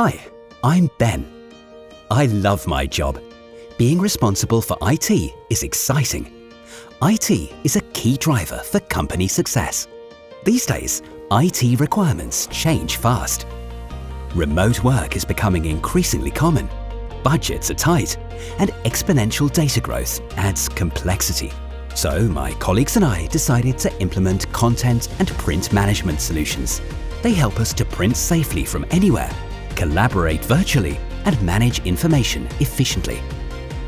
Hi, I'm Ben. I love my job. Being responsible for IT is exciting. IT is a key driver for company success. These days, IT requirements change fast. Remote work is becoming increasingly common. Budgets are tight, and exponential data growth adds complexity. So my colleagues and I decided to implement content and print management solutions. They help us to print safely from anywhere, collaborate virtually, and manage information efficiently.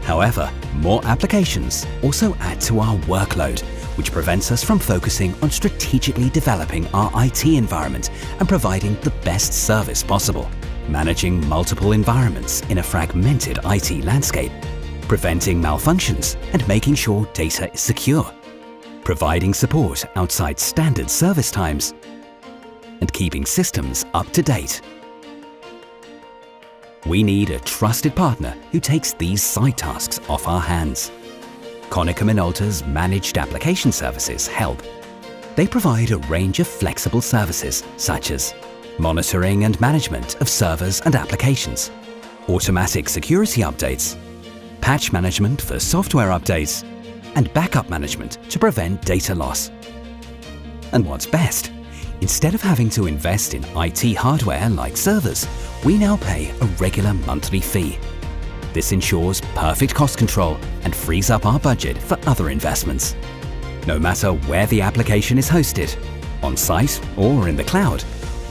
However, more applications also add to our workload, which prevents us from focusing on strategically developing our IT environment and providing the best service possible. Managing multiple environments in a fragmented IT landscape, preventing malfunctions and making sure data is secure, providing support outside standard service times, and keeping systems up to date. We need a trusted partner who takes these side tasks off our hands. Konica Minolta's managed application services help. They provide a range of flexible services such as monitoring and management of servers and applications, automatic security updates, patch management for software updates, and backup management to prevent data loss. And what's best? Instead of having to invest in IT hardware like servers, we now pay a regular monthly fee. This ensures perfect cost control and frees up our budget for other investments. No matter where the application is hosted, on-site or in the cloud,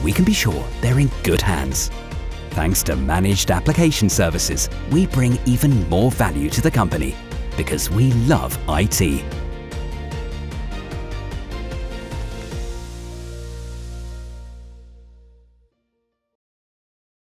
we can be sure they're in good hands. Thanks to managed application services, we bring even more value to the company because we love IT.